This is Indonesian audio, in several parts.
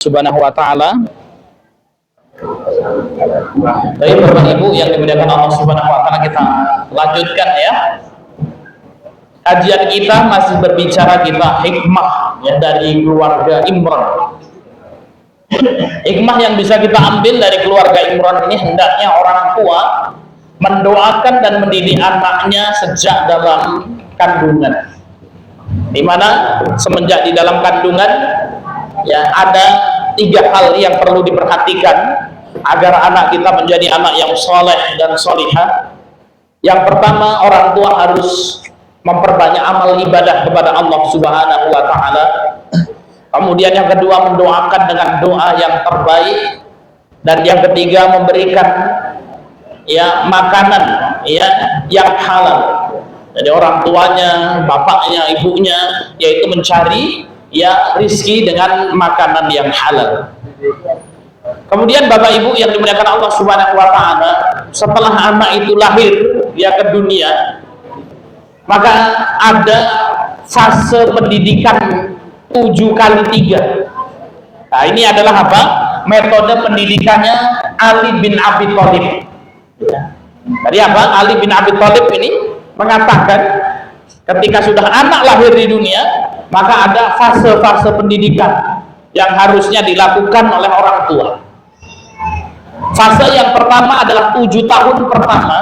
Subhanahu wa ta'ala. Baik Bapak Ibu yang dimuliakan Allah Subhanahu wa ta'ala, kita lanjutkan ya. Kajian kita masih berbicara kita hikmah ya dari keluarga Imran. Hikmah yang bisa kita ambil dari keluarga Imran ini, hendaknya orang tua mendoakan dan mendidik anaknya sejak dalam kandungan. Di mana semenjak di dalam kandungan ya ada 3 hal yang perlu diperhatikan agar anak kita menjadi anak yang soleh dan solihah. Yang pertama, orang tua harus memperbanyak amal ibadah kepada Allah Subhanahu wa ta'ala. Kemudian yang kedua, mendoakan dengan doa yang terbaik. Dan yang ketiga, memberikan ya makanan ya yang halal. Jadi orang tuanya, bapaknya, ibunya yaitu mencari ya rizki dengan makanan yang halal. Kemudian Bapak Ibu yang dimuliakan Allah Subhanahu wa ta'ala, setelah anak itu lahir ya ke dunia, maka ada fase pendidikan 7x3. Nah, ini adalah apa? Metode pendidikannya Ali bin Abi Thalib. Jadi apa? Ali bin Abi Thalib ini mengatakan ketika sudah anak lahir di dunia, maka ada fase-fase pendidikan yang harusnya dilakukan oleh orang tua. Fase yang pertama adalah 7 tahun pertama,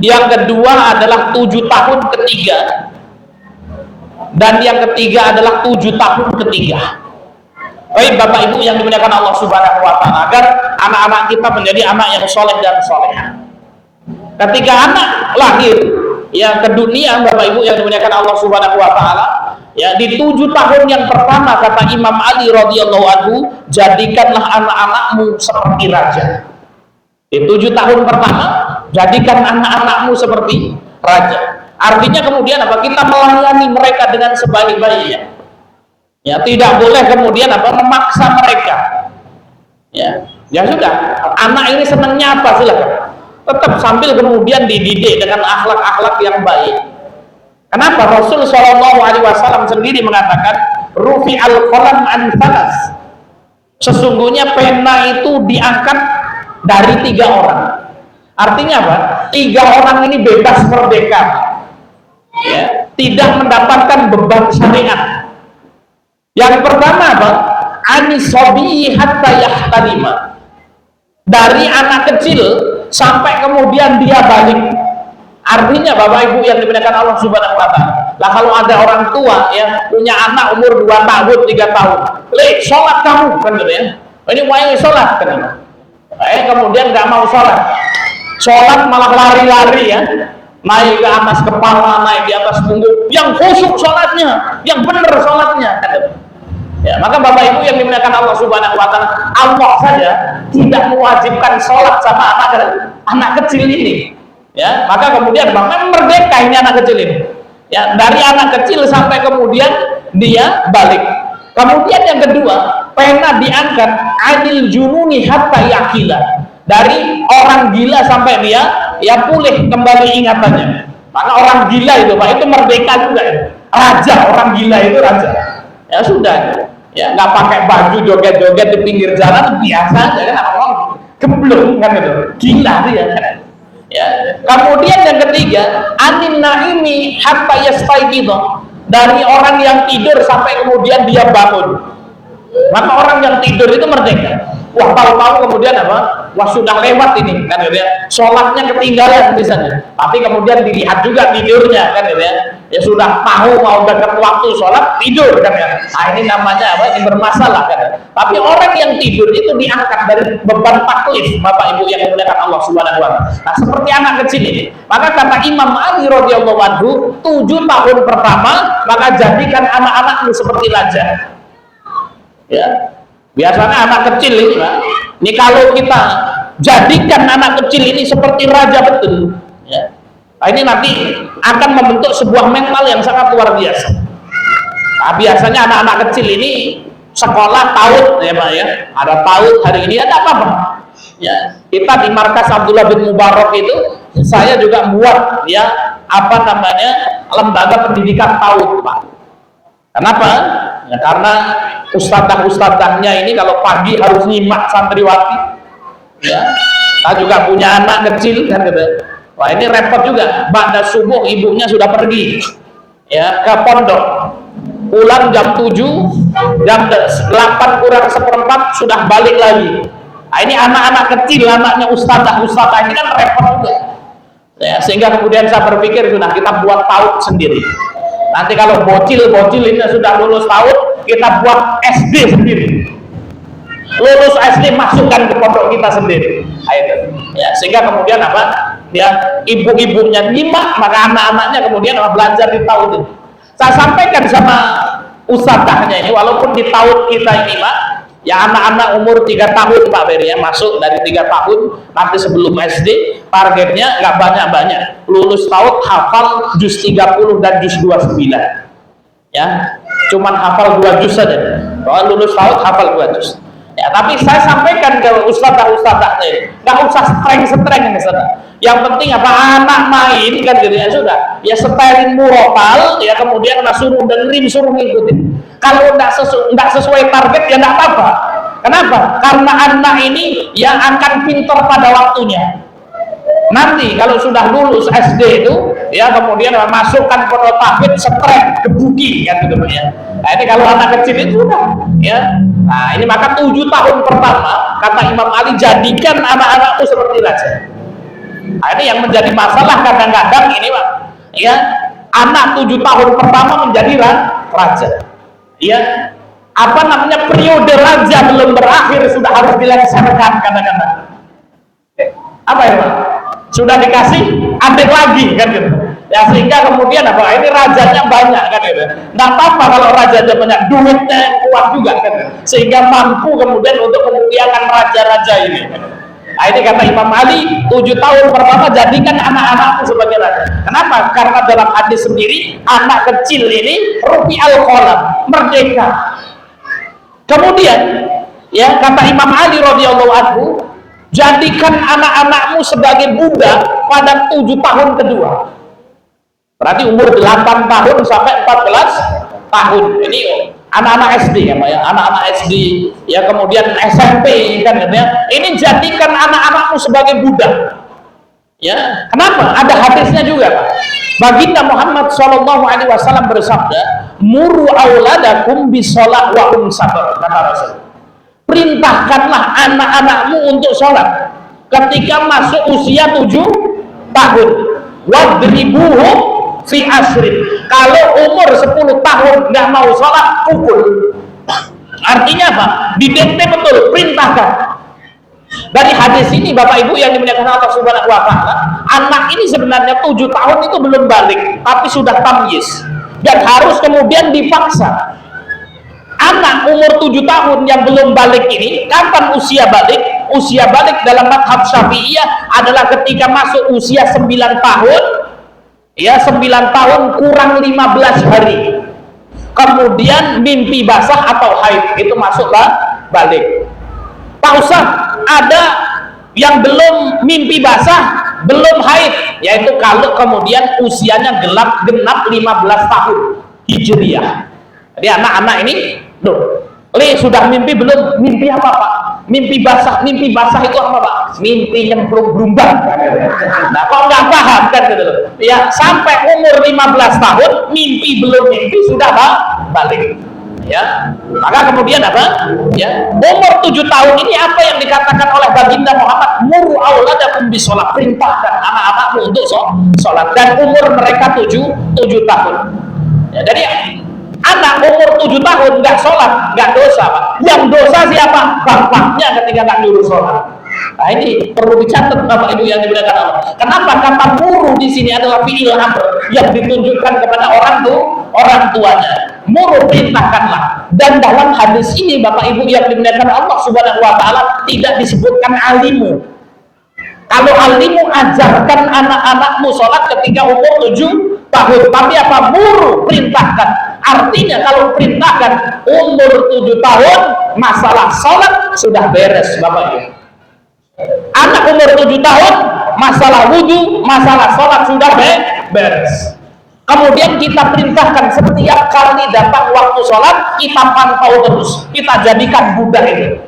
yang kedua adalah 7 tahun ketiga, dan yang ketiga adalah 7 tahun ketiga. Baik Bapak Ibu yang dimuliakan Allah Subhanahu wa ta'ala, agar anak-anak kita menjadi anak yang soleh dan solehah. Ketika anak lahir ya ke dunia, Bapak Ibu yang dimuliakan Allah Subhanahu wa ta'ala, ya di 7 tahun yang pertama, kata Imam Ali radhiyallahu anhu, jadikanlah anak-anakmu seperti raja. Di 7 tahun pertama, jadikan anak-anakmu seperti raja. Artinya kemudian apa? Kita melayani mereka dengan sebaik-baiknya. Ya, tidak boleh kemudian apa? Memaksa mereka. Ya sudah, anak ini senangnya apa silakan. Tetap sambil kemudian dididik dengan akhlak-akhlak yang baik. Kenapa? Rasul Shallallahu Alaihi Wasallam sendiri mengatakan, Rufi al-qalam an thalas. Sesungguhnya pena itu diangkat dari 3 orang. Artinya apa? 3 orang ini bebas merdeka, ya, tidak mendapatkan beban syariat. Yang pertama apa? Anisobi hatta yahtalima. Dari anak kecil sampai kemudian dia balik. Artinya Bapak Ibu yang dimuliakan Allah Subhanahu wa ta'ala, lah kalau ada orang tua yang punya anak umur 2 tahun, 3 tahun, sholat kamu kan gitu ya. Ini wahai sholat kan. Kemudian nggak mau sholat malah lari-lari ya, naik ke atas kepala, naik di atas punggung, yang khusyuk sholatnya, yang benar sholatnya kan gitu. Ya, maka Bapak Ibu yang dimuliakan Allah Subhanahu wa ta'ala, Allah saja tidak mewajibkan sholat sama anak kecil ini. Ya, maka kemudian memang merdeka ini anak kecil ini. Ya, dari anak kecil sampai kemudian dia balik. Kemudian yang kedua, pena diangkat adil jununi hatta yakila. Dari orang gila sampai dia ya pulih kembali ingatannya. Maka orang gila itu Pak, itu merdeka juga. Raja, orang gila itu raja. Ya sudah, ya nggak pakai baju joget-joget di pinggir jalan, biasa aja kan, orang gemblung kan gitu, gila dia kan. Ya. Kemudian yang ketiga, anin naimi hatta yastaiqidha, dari orang yang tidur sampai kemudian dia bangun. Maka orang yang tidur itu merdeka. Wah, tahu-tahu kemudian apa? Wah, sudah lewat ini kan gitu ya. Sholatnya ketinggalan misalnya. Tapi kemudian dilihat juga tidurnya kan gitu ya. Ya sudah tahu mau dekat waktu sholat, tidur kan ya. Nah, ini namanya apa? Ini bermasalah kan. Tapi orang yang tidur itu diangkat dari beban taklif, Bapak Ibu yang dimuliakan Allah Subhanahu wa ta'ala. Nah, seperti anak kecil ini. Maka kata Imam Ali radhiyallahu anhu, 7 tahun pertama, maka jadikan anak-anakmu seperti raja. Ya. Biasanya anak kecil ini, Pak, ini kalau kita jadikan anak kecil ini seperti raja betul, ya. Nah, ini nanti akan membentuk sebuah mental yang sangat luar biasa. Nah, biasanya anak-anak kecil ini sekolah PAUD ya Pak ya, ada PAUD hari ini, ada apa-apa. Ya, kita di markas Abdullah bin Mubarak itu, saya juga buat ya apa namanya lembaga pendidikan PAUD Pak. Kenapa? Nah, karena ustadzah-ustadzahnya ini kalau pagi harus nyimak santriwati, ya. Saya juga punya anak kecil kan gitu. Wah ini repot juga. Ba'da subuh ibunya sudah pergi, ya, ke pondok. Pulang jam 7, jam 8 kurang seperempat sudah balik lagi. Nah, ini anak-anak kecil, anaknya ustadzah ini kan repot juga. Ya, sehingga kemudian saya berpikir sudah kita buat PAUD sendiri. Nanti kalau bocil ini sudah lulus PAUD, kita buat SD sendiri. Lulus SD masukkan ke pondok kita sendiri. Ya, sehingga kemudian apa? Ya, ibu-ibunya nyimak, maka anak-anaknya kemudian belajar di PAUD. Saya sampaikan sama ustadzahnya ini, walaupun di PAUD kita ini, Pak, ya anak-anak umur 3 tahun Pak Ferry ya, masuk dari 3 tahun nanti sebelum SD, targetnya nggak banyak-banyak, lulus PAUD hafal juz 30 dan juz 29 ya, cuman hafal 2 juz saja. Kalau lulus PAUD hafal 2 juz ya. Tapi saya sampaikan ke ustadzah-ustadzahnya, nggak usah streng ini saudara. Yang penting apa, anak main kan gitu ya, sudah ya, setelin murotal ya, kemudian suruh dengerin, suruh ngikutin. Kalau nggak sesuai target ya nggak apa-apa. Kenapa? Karena anak ini yang akan pintar pada waktunya. Nanti kalau sudah lulus SD itu ya, kemudian masukkan pondok tahfidz, setrek, gebuki kan gitu ya. Nah ini kalau anak kecil itu sudah ya. Nah ini maka 7 tahun pertama kata Imam Ali, jadikan anak-anakku seperti raja. Nah ini yang menjadi masalah kadang-kadang ini Pak ya, anak 7 tahun pertama menjadi raja ya, apa namanya, periode raja belum berakhir sudah harus dilaksanakan kadang-kadang. Apa ya Pak? Sudah dikasih adik lagi kan gitu ya, sehingga kemudian apa, ini rajanya banyak kan gitu. Nggak apa-apa kalau rajanya banyak, duitnya kuat juga kan gitu, sehingga mampu kemudian untuk memuliakan raja-raja ini. Nah ini kata Imam Ali, 7 tahun pertama jadikan anak-anakku sebagai raja. Kenapa? Karena dalam hadis sendiri, anak kecil ini rufi al-qalam, merdeka. Kemudian ya kata Imam Ali radhiyallahu anhu, jadikan anak-anakmu sebagai budak pada 7 tahun kedua. Berarti umur 8 tahun sampai 14 tahun. Ini anak-anak SD ya Pak ya, anak-anak SD ya, kemudian SMP kan ya. Ini jadikan anak-anakmu sebagai budak. Ya, kenapa? Ada hadisnya juga Pak. Baginda Muhammad SAW bersabda, "Muru auladakum bisolah wa hum sabar," kata Rasul. Perintahkanlah anak-anakmu untuk sholat ketika masuk usia 7 tahun. Wadribuhum fi asrin. Kalau umur 10 tahun nggak mau sholat, pukul. Artinya apa? Didikte betul, perintahkan. Dari hadis ini Bapak Ibu yang dimuliakan Allah Subhanahu wa taala, anak ini sebenarnya 7 tahun itu belum balik, tapi sudah tamyiz dan harus kemudian dipaksa. Anak umur 7 tahun yang belum balik ini, kapan usia balik? Usia balik dalam mazhab Syafi'iyah adalah ketika masuk usia 9 tahun ya, 9 tahun kurang 15 hari, kemudian mimpi basah atau haid, itu masuklah balik. Pak Ustaz, ada yang belum mimpi basah, belum haid, yaitu kalau kemudian usianya genap 15 tahun Hijriyah. Jadi anak-anak ini sudah mimpi belum? Mimpi apa Pak? Mimpi basah. Mimpi basah itu apa Pak? Mimpi nyemplung berumbang. Nah kok nggak paham kan gitu loh ya, sampai umur 15 tahun mimpi belum mimpi sudah balik ya. Maka kemudian apa ya, umur 7 tahun ini apa yang dikatakan oleh baginda Muhammad, muru auladakum bisolat, perintahkan anak-anakmu untuk sholat, dan umur mereka 7 tahun ya. Jadi anak umur 7 tahun nggak sholat nggak dosa Pak. Yang dosa siapa? Bapaknya ketika nggak nyuruh sholat. Nah ini perlu dicatat Bapak Ibu yang dimuliakan Allah. Kenapa kata muru di sini adalah fi'il amr yang ditunjukkan kepada orang tuanya. Muru, perintahkanlah. Dan dalam hadis ini Bapak Ibu yang dimuliakan Allah Subhanahu wa taala tidak disebutkan alimu. Kalau alimu, ajarkan anak-anakmu sholat ketika umur 7 tahun. Tapi apa? Muru, perintahkan. Artinya kalau perintahkan umur 7 tahun, masalah sholat sudah beres Bapak Ibu. Anak umur 7 tahun, masalah wudhu, masalah sholat sudah beres. Kemudian kita perintahkan setiap kali datang waktu sholat, kita pantau terus, kita jadikan budak itu.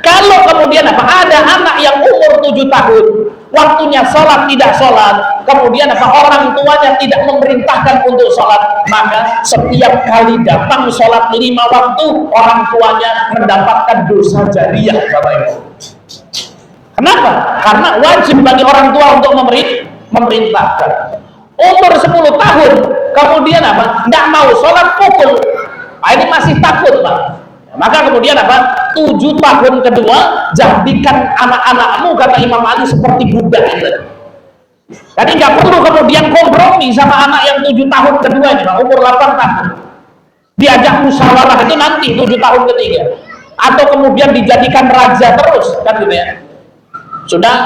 Kalau kemudian ada anak yang umur 7 tahun, waktunya sholat tidak sholat, kemudian orang tuanya tidak memerintahkan untuk sholat, maka setiap kali datang sholat 5 waktu, orang tuanya mendapatkan dosa jariyah, Bapak Ibu. Kenapa? Karena wajib bagi orang tua untuk memerintahkan. Umur 10 tahun, kemudian nggak mau sholat, pukul. Nah, ini masih takut, Pak. Maka kemudian 7 tahun kedua, jadikan anak-anakmu, kata Imam Ali, seperti budak itu. Jadi nggak perlu kemudian kompromi sama anak yang 7 tahun kedua ini, umur 8 tahun. Diajak musyawarah itu nanti 7 tahun ketiga. Atau kemudian dijadikan raja terus, kan gitu ya. Sudah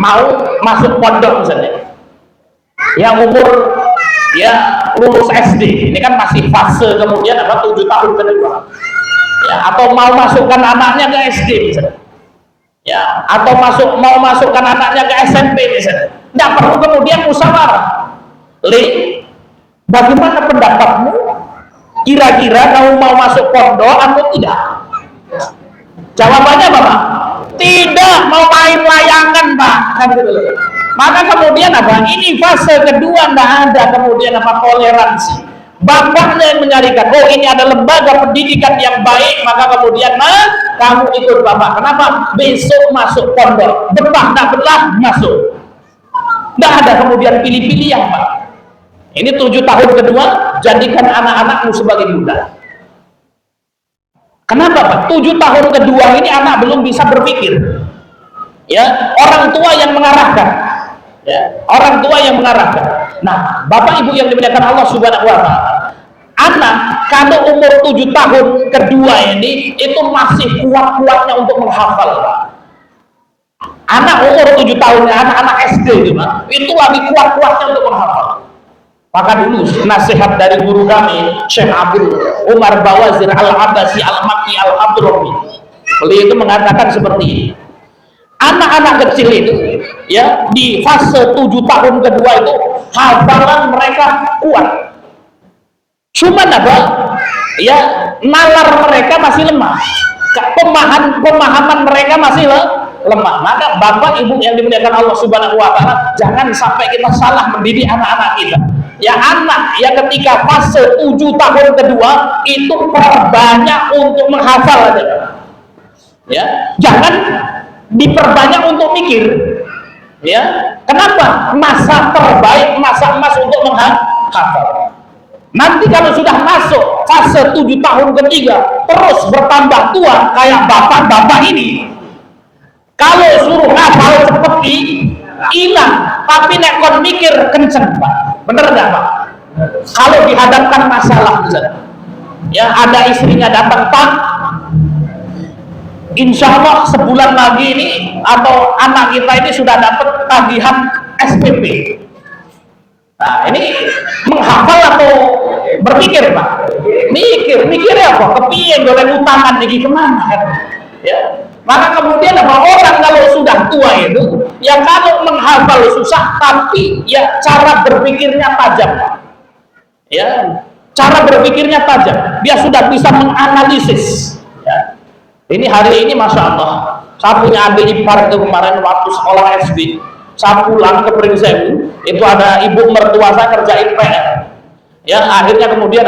mau masuk pondok misalnya. Yang umur lulus SD, ini kan masih fase kemudian 7 tahun kedua. Ya, atau mau masukkan anaknya ke SD misalnya. Ya, atau mau masukkan anaknya ke SMP misalnya. Nggak perlu kemudian musyawarah. Bagaimana pendapatmu? Kira-kira kamu mau masuk pondok atau tidak? Jawabannya Bapak, tidak, mau main layangan Pak. Kan gitu loh. Maka kemudian ini fase kedua, nggak ada kemudian toleransi. Bapaknya yang menyarikan, oh ini ada lembaga pendidikan yang baik, maka kemudian kamu ikut bapak. Kenapa? Besok masuk pondok, betah tak betah masuk. Tidak ada kemudian pilih-pilihan, Pak. Ini 7 tahun kedua, jadikan anak-anakmu sebagai budak. Kenapa, Pak? 7 tahun kedua ini anak belum bisa berpikir. Ya, orang tua yang mengarahkan. Ya, orang tua yang mengarahkan. Nah, Bapak Ibu yang dimuliakan Allah Subhanahu wa taala, anak kalau umur 7 tahun kedua ini itu masih kuat-kuatnya untuk menghafal, Pak. Anak umur 7 tahun, anak-anak SD itu lagi kuat-kuatnya untuk menghafal. Maka dulu nasihat dari guru kami Syekh Abdul Umar Bawazir Al-Abbasi Al-Makki Al-Hadrami, beliau itu mengatakan seperti ini. Anak-anak kecil itu ya di fase 7 tahun kedua itu hafalan mereka kuat. Cuman ya nalar mereka masih lemah. Pemahaman mereka masih lemah. Maka Bapak Ibu yang dimuliakan Allah Subhanahu wa taala, jangan sampai kita salah mendidik anak-anak kita. Ya anak ya ketika fase 7 tahun kedua itu perbanyak untuk menghafal aja. Ya, jangan diperbanyak untuk mikir. Ya, kenapa? Masa terbaik, masa emas untuk menghafal. Nanti kalau sudah masuk fase 7 tahun ketiga, terus bertambah tua kayak bapak-bapak ini, kalau suruh hafal seperti hilang, tapi nek kon mikir kenceng, Pak. Bener nggak, Pak? Kalau dihadapkan masalah, ya ada istrinya datang, Pak, insya Allah sebulan lagi ini atau anak kita ini sudah dapat tagihan SPP. Nah, ini menghafal atau berpikir, Pak? Mikirnya apa? Kepiye golek utangan iki kemana? Ya. Maka kemudian orang kalau sudah tua itu, ya kalau menghafal susah, tapi ya cara berpikirnya tajam, Pak. Ya, cara berpikirnya tajam. Dia sudah bisa menganalisis. Ya. Ini hari ini Masya Allah, saya punya adik ipar itu kemarin waktu sekolah SD, saya pulang ke Pringsewu, itu ada ibu mertua saya kerjain PR. Ya akhirnya kemudian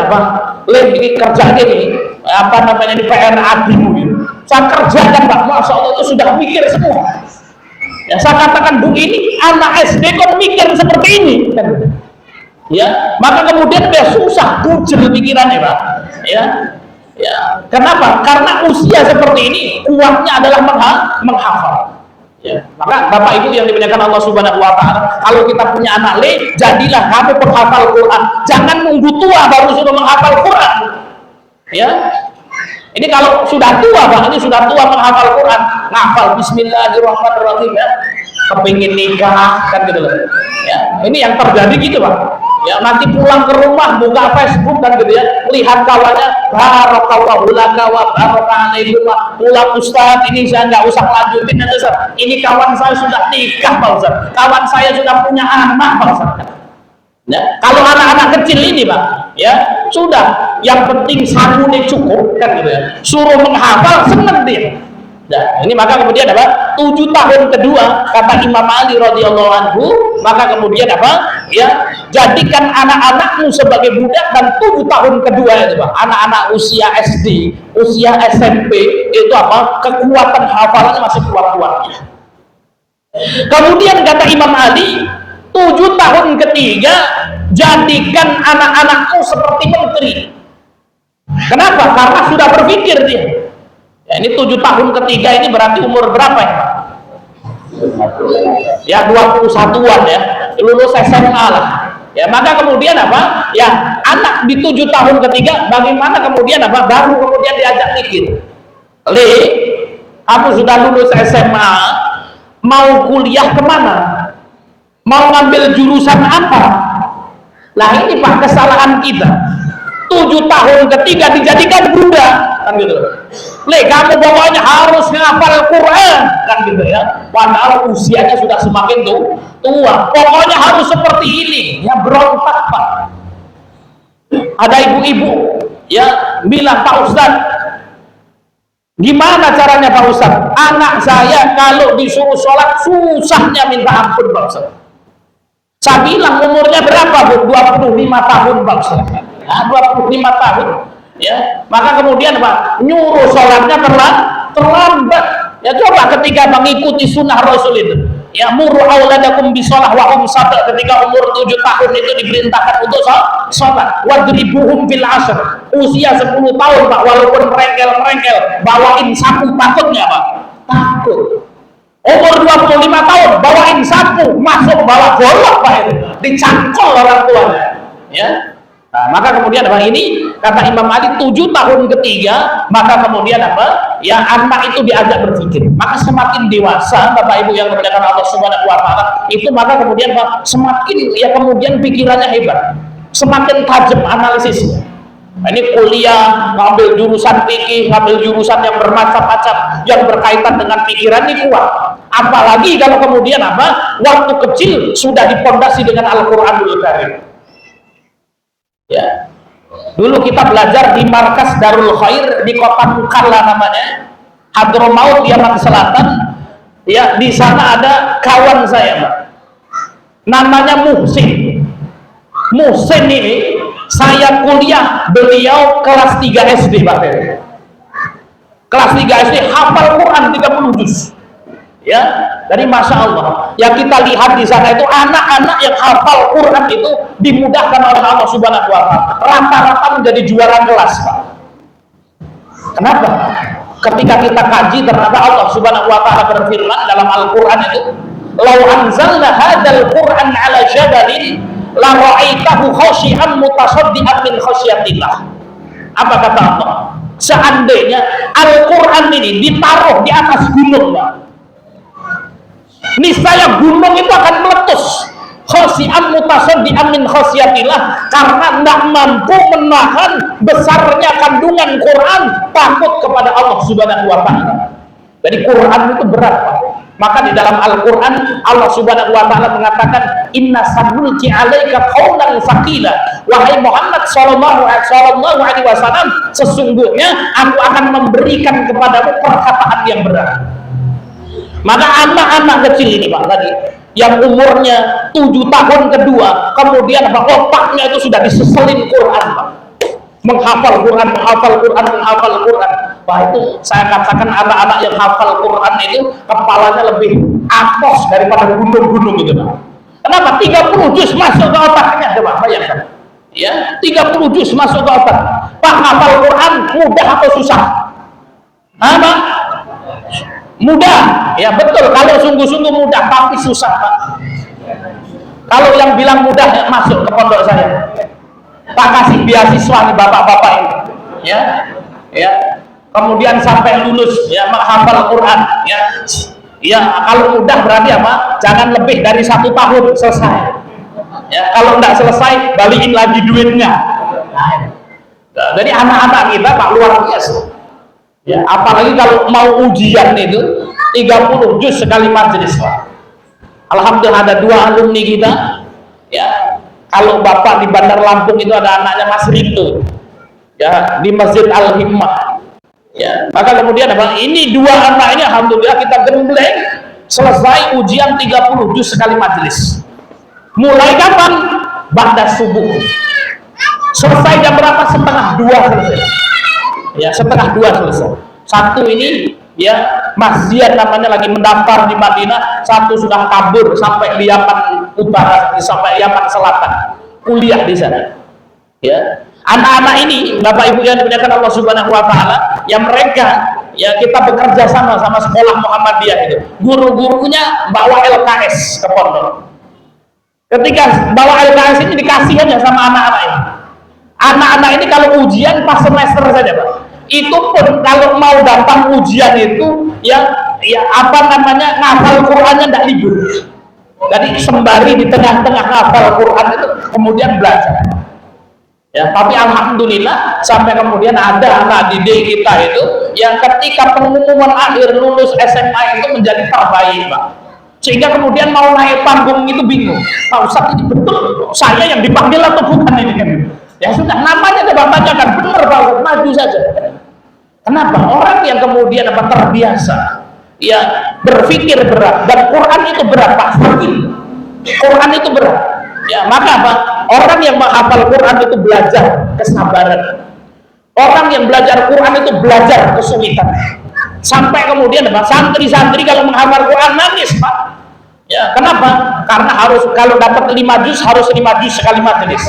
ini kerja ini ini PR adikmu gitu. Saya kerjakan Pak, Masya Allah itu sudah mikir semua. Ya saya katakan, Bu, ini anak SD kok mikir seperti ini. Ya, maka kemudian dia susah bujel pikirannya, Pak. Ya. Ya, kenapa? Karena usia seperti ini kuatnya adalah menghafal. Ya, maka Bapak Ibu yang dimuliakan Allah Subhanahu wa taala, kalau kita punya anak jadilah kamu penghafal Quran. Jangan nunggu tua baru sudah menghafal Quran. Ya. Ini kalau sudah tua, Pak, ini sudah tua menghafal Quran, ngafal bismillahirrahmanirrahim ya. Kepingin nikah kan gitu loh. Ya, ini yang terjadi gitu, Pak. Ya, nanti pulang ke rumah buka Facebook kan gitu ya, lihat kawannya, barakallahu laka wa baraka alaikum, pulang Ustaz, ini saya nggak usah lanjutin ya Ustaz, ini kawan saya sudah nikah Pak Ustaz, kawan saya sudah punya anak Pak Ustaz. Ya, kalau anak-anak kecil ini Pak, ya sudah, yang penting sanggupnya cukup kan gitu ya. Suruh menghafal seneng dia. Nah, ini maka kemudian apa? 7 tahun kedua kata Imam Ali radhiyallahu anhu, maka kemudian apa? Ya, jadikan anak-anakmu sebagai budak, dan 7 tahun kedua itu Pak, anak-anak usia SD, usia SMP itu apa? Kekuatan hafalannya masih kuat-kuatnya. Kemudian kata Imam Ali, 7 tahun ketiga jadikan anak-anakmu seperti menteri. Kenapa? Karena sudah berpikir dia. Ya, ini 7 tahun ketiga ini berarti umur berapa ya Pak? Ya 21-an ya, lulus SMA lah. Ya, maka kemudian apa? Ya, anak di 7 tahun ketiga bagaimana kemudian apa? Baru kemudian diajak mikir. Le, aku sudah lulus SMA, mau kuliah kemana? Mau ngambil jurusan apa? Nah ini Pak kesalahan kita. 7 tahun ketiga dijadikan budak kan gitu. Le, kamu pokoknya harus ngapal Quran kan gitu ya. Padahal usianya sudah semakin tua. Pokoknya harus seperti ini. Ya berontak Pak. Ada ibu-ibu ya bilang, Pak Ustadz, gimana caranya Pak Ustadz? Anak saya kalau disuruh sholat susahnya minta ampun Pak Ustadz. Saya bilang umurnya berapa Bu? 25 tahun Pak Ustadz. Nah, 25 tahun ya, maka kemudian Pak nyuruh sholatnya terlambat. Ya coba ketika mengikuti sunnah Rasul itu, ya muru auladakum bisolah wa hum sab'a, ketika umur 7 tahun itu diperintahkan untuk sholat. Wadribuhum fil asr, usia 10 tahun Pak, walaupun merengkel bawain sapu, takutnya Pak, takut. Umur 25 tahun bawain sapu, masuk bawa golok Pak, itu dicangkol orang tuanya ya. Nah, maka kemudian apa ini kata Imam Ali, 7 tahun ketiga maka kemudian apa ya, anak itu diajak berpikir. Maka semakin dewasa Bapak Ibu yang dimuliakan Allah Subhanahu wa taala itu, maka kemudian Pak semakin ya kemudian pikirannya hebat, semakin tajam analisisnya. Nah, ini kuliah ngambil jurusan fikih, ngambil jurusan yang bermacam-macam yang berkaitan dengan pikiran ini kuat. Apalagi kalau kemudian apa waktu kecil sudah dipondasi dengan Al-Qur'anul Karim. Ya, dulu kita belajar di markas Darul Khair di kota Mukalla namanya, Hadramaut, Yaman Selatan. Ya, di sana ada kawan saya Pak, namanya Muhsin. Muhsin ini saya kuliah, beliau kelas 3 SD Pak. Kelas 3 SD hafal Quran 30 juz. Ya, dari Masya Allah ya, kita lihat di sana itu anak-anak yang hafal Quran itu dimudahkan oleh Allah Subhanahu wa taala, rata-rata menjadi juara kelas Pak. Kenapa? Ketika kita kaji ternyata Allah Subhanahu wa taala berfirman dalam Al-Quran itu, "Lau anzalna hadzal Qur'an 'ala jabalin la ra'aitahu khashi'an mutasaddian min khasyatillah." Apa kata Allah? Seandainya Al-Quran ini ditaruh di atas gunung Pak, niscaya gunung itu akan meletus, khasyi'an mutasaddian min khasyatillah, karena tidak mampu menahan besarnya kandungan Quran, takut kepada Allah Subhanahu wa taala. Jadi Quran itu berat Pak. Maka di dalam Al-Quran Allah Subhanahu wa taala mengatakan, inna sanulqi 'alaika qaulan tsaqila, wahai Muhammad sallallahu alaihi wasallam, sesungguhnya aku akan memberikan kepadamu perkataan yang berat. Maka anak-anak kecil ini Pak tadi yang umurnya 7 tahun kedua, kemudian Pak otaknya itu sudah diseselin Quran Pak, menghafal Quran. Wah, itu saya katakan anak-anak yang hafal Quran itu kepalanya lebih apos daripada gunung-gunung itu Pak. Kenapa? 30 juz masuk ke otaknya, coba bayangkan ya, 30 juz masuk ke otak. Pak, hafal Quran mudah atau susah? Apa? Mudah ya, betul. Kalau sungguh-sungguh mudah, tapi susah Pak. Kalau yang bilang mudah ya, masuk ke pondok saya, Pak, kasih beasiswa nih bapak-bapak ini ya, ya kemudian sampai lulus ya menghafal Quran ya. Ya, kalau mudah berarti apa? Jangan lebih dari 1 tahun selesai ya. Kalau enggak selesai, balikin lagi duitnya. Nah, jadi anak-anak kita Pak luar biasa ya, apalagi kalau mau ujian itu 30 juz sekali majelis Pak. Alhamdulillah ada 2 alumni kita ya, Kalau bapak di Bandar Lampung itu ada anaknya Mas Rito, ya, di Masjid Al-Himmah, ya, maka kemudian apa, ini dua anak ini alhamdulillah kita gembleng selesai ujian 30 juz sekali majelis. Mulai kapan? Ba'da subuh. Selesai jam berapa? Setengah 2 selesai, ya, setengah 2 selesai. Satu ini, ya, Mas Zian namanya lagi mendaftar di Madinah, satu sudah kabur sampai di Yaman Utara, sampai Yaman Selatan, kuliah di sana, ya. Anak-anak ini, Bapak Ibu yang dimuliakan Allah Subhanahu wa taala, yang mereka, ya, kita bekerja sama sekolah Muhammadiyah itu. Guru-gurunya bawa LKS ke pondok. Ketika bawa LKS ini dikasih aja sama anak-anak ini. Anak-anak ini kalau ujian pas semester saja, Pak. Itu pun kalau mau datang ujian itu, ya apa namanya, ngafal Qur'annya tidak libur. Jadi sembari di tengah-tengah ngafal Qur'an itu kemudian belajar. Ya, tapi alhamdulillah sampai kemudian ada anak didik kita itu yang ketika pengumuman akhir lulus SMA itu menjadi terbaik, Pak. Sehingga kemudian mau naik panggung itu bingung. Pak Ustadz, ini betul saya yang dipanggil atau bukan ini kan? Ya sudah, namanya coba tanyakan, benar Pak Ustadz, maju saja. Kenapa? Orang yang kemudian apa terbiasa, ya, berpikir berat, dan Quran itu berat, Pak. Quran itu berat. Ya, maka apa? Orang yang menghafal Quran itu belajar kesabaran. Orang yang belajar Quran itu belajar kesulitan. Sampai kemudian apa? Santri-santri kalau menghafal Quran nangis, Pak. Ya, kenapa? Karena harus kalau dapat 5 juz harus 5 juz sekali majelis.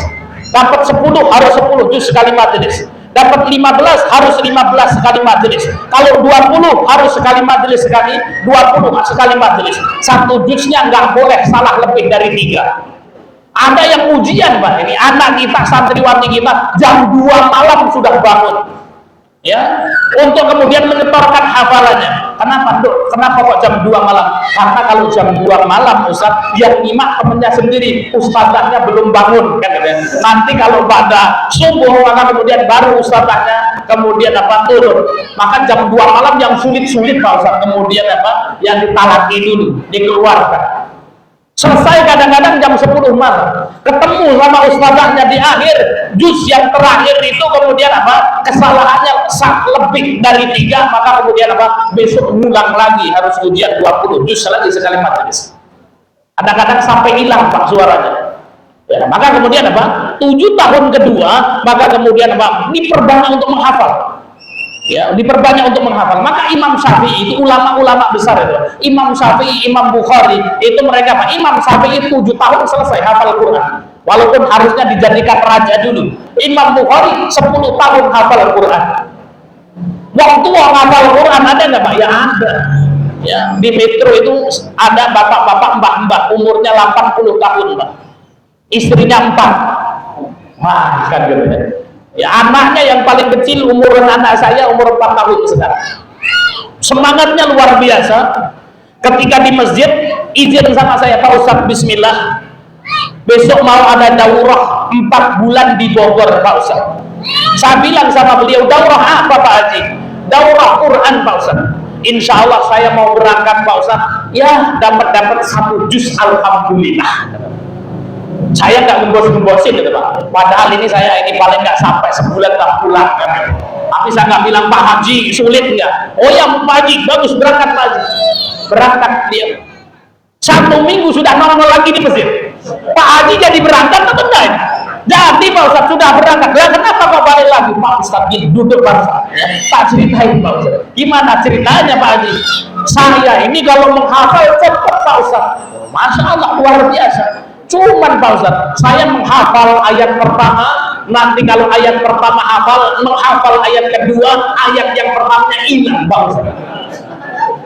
Dapat 10 harus 10 juz sekali majelis. Dapat 15 harus 15 sekali majelis. Kalau 20 harus sekali majelis, sekali 20 sekali majelis. Satu juznya nggak boleh salah lebih dari 3. Ada yang ujian, Pak, ini anak kita, santriwati kita jam 2 malam sudah bangun, ya, untuk kemudian menyetorkan hafalannya. Kenapa, Dok? Kenapa kok jam 2 malam? Karena kalau jam 2 malam, Ustaz, yang nyimak temennya sendiri, ustazahnya belum bangun, kan, ya? Nanti kalau pada subuh, maka kemudian baru ustazahnya kemudian apa turun. Maka jam 2 malam yang sulit-sulit, Pak Ustaz, kemudian apa yang ditalaki dulu, dikeluarkan. Selesai kadang-kadang jam 10 malam, ketemu sama ustazahnya di akhir juz yang terakhir itu, kemudian apa kesalahannya lebih dari 3, maka kemudian apa besok ngulang lagi, harus ujian 20 juz lagi sekali majelis. Kadang-kadang sampai hilang, Pak, suaranya. Ya, maka kemudian apa 7 tahun kedua, maka kemudian apa diperbanyak untuk menghafal. Ya, diperbanyak untuk menghafal. Maka Imam Syafi'i itu ulama-ulama besar itu. Imam Syafi'i, Imam Bukhari itu mereka, Pak. Imam Syafi'i 7 tahun selesai hafal Quran. Walaupun harusnya dijadikan raja dulu. Imam Bukhari 10 tahun hafal Quran. Wong tua hafal Quran ada nggak, Pak? Ya ada. Ya, di Metro itu ada bapak-bapak, mbak-mbak umurnya 80 tahun, Pak. Istrinya 4. Wah, kan gitu ya. Ya, anaknya yang paling kecil umuran anak saya umur 4 tahun sekarang. Semangatnya luar biasa. Ketika di masjid izin sama saya, Pak Ustadz, bismillah, besok mau ada daurah 4 bulan di Bogor, Pak Ustadz. Saya bilang sama beliau, daurah apa, Pak Haji? Daurah Quran, Pak Ustadz. Insya Allah saya mau berangkat, Pak Ustadz. Ya, dapat 1 juz, alhamdulillah. Saya nggak gembos-gembosin gitu, Pak. Padahal ini saya ini paling nggak sampai sebulan tak pulang, kan. Tapi saya nggak bilang, Pak Haji sulit nggak? Oh ya, Pak Haji bagus, berangkat Pak Haji. Berangkat dia 1 minggu sudah nongol lagi di masjid. Pak Haji jadi berangkat atau enggak? Jadi Pak Ustadz sudah berangkat. Lah kenapa kok balik lagi? Pak Ustadz gini, duduk Pak Ustadz. Ya, tak ceritain Pak Ustadz. Gimana ceritanya Pak Haji? Saya ini kalau menghafal cepat Pak Ustadz. Masya Allah, luar biasa. Cuman Pak Ustadz, saya menghafal ayat pertama, nanti kalau ayat pertama hafal, menghafal ayat kedua, ayat yang pertamanya hilang Pak Ustadz.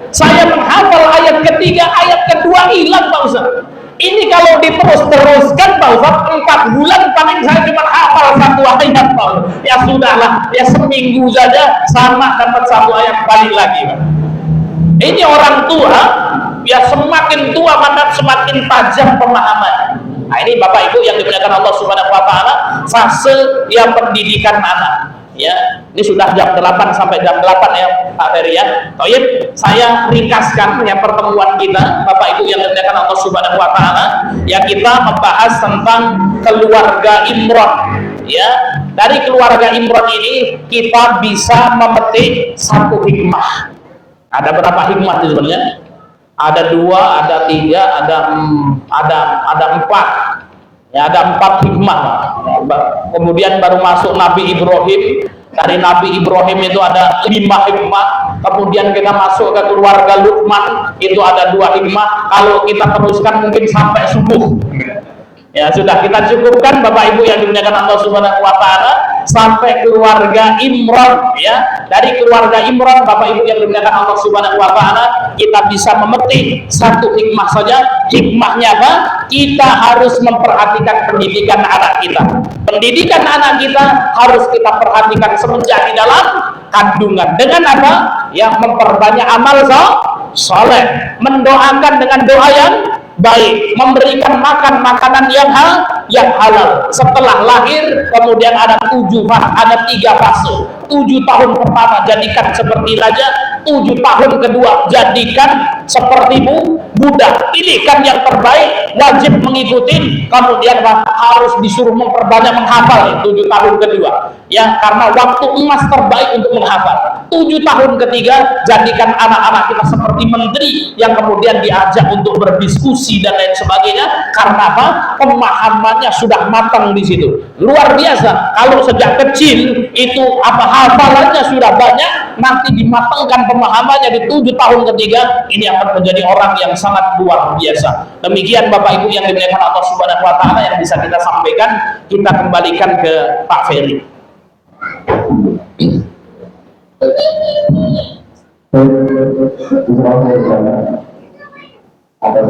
Saya menghafal ayat ketiga, ayat kedua hilang Pak Ustadz. Ini kalau diterus-teruskan Pak Ustadz, 4 bulan paling saya cuma hafal 1 ayat Pak Ustadz. Ya sudahlah, ya seminggu saja sama dapat 1 ayat, balik lagi Pak. Ini orang tua, ya semakin tua maka semakin tajam pemahaman. Nah, ini Bapak Ibu yang dimuliakan Allah Subhanahu wa taala, fase yang pendidikan anak, ya. Ini sudah jam 8 sampai jam 8 ya Pak Ferry ya. Toyib, saya ringkaskan ya pertemuan kita Bapak Ibu yang dimuliakan Allah Subhanahu wa taala. Ya, kita membahas tentang keluarga Imron. Ya, dari keluarga Imron ini kita bisa memetik satu hikmah. Ada berapa hikmah sebenarnya? Ada 2, ada 3, ada 4. Ya, ada 4 hikmah. Kemudian baru masuk Nabi Ibrahim. Dari Nabi Ibrahim itu ada 5 hikmah. Kemudian kita masuk ke keluarga Luqman, itu ada 2 hikmah. Kalau kita teruskan mungkin sampai subuh. Ya, sudah kita cukupkan Bapak Ibu yang dimuliakan Allah Subhanahu wa taala sampai keluarga Imron ya. Dari keluarga Imron Bapak Ibu yang dimuliakan Allah Subhanahu wa taala, kita bisa memetik satu hikmah saja. Hikmahnya apa? Kita harus memperhatikan pendidikan anak kita. Pendidikan anak kita harus kita perhatikan semenjak di dalam kandungan. Dengan apa? Yang memperbanyak amal soleh, mendoakan dengan doa yang baik, memberikan makan makanan yang halal. Setelah lahir kemudian ada 3 fase. 7 tahun pertama jadikan seperti raja, 7 tahun kedua jadikan seperti budak. Pilihkan yang terbaik, wajib mengikuti, kemudian harus disuruh memperbanyak menghafal 7 tahun kedua ya, karena waktu emas terbaik untuk menghafal. 7 tahun ketiga jadikan anak-anak kita seperti menteri yang kemudian diajak untuk berdiskusi dan lain sebagainya. Karena apa? Pemahamannya sudah matang di situ. Luar biasa. Kalau sejak kecil itu hafalannya sudah banyak, nanti dimatangkan pemahamannya di 7 tahun ketiga, ini akan menjadi orang yang sangat luar biasa. Demikian Bapak Ibu yang dimuliakan Allah Subhanahu wa taala yang bisa kita sampaikan. Kita kembalikan ke Pak Ferry. Ada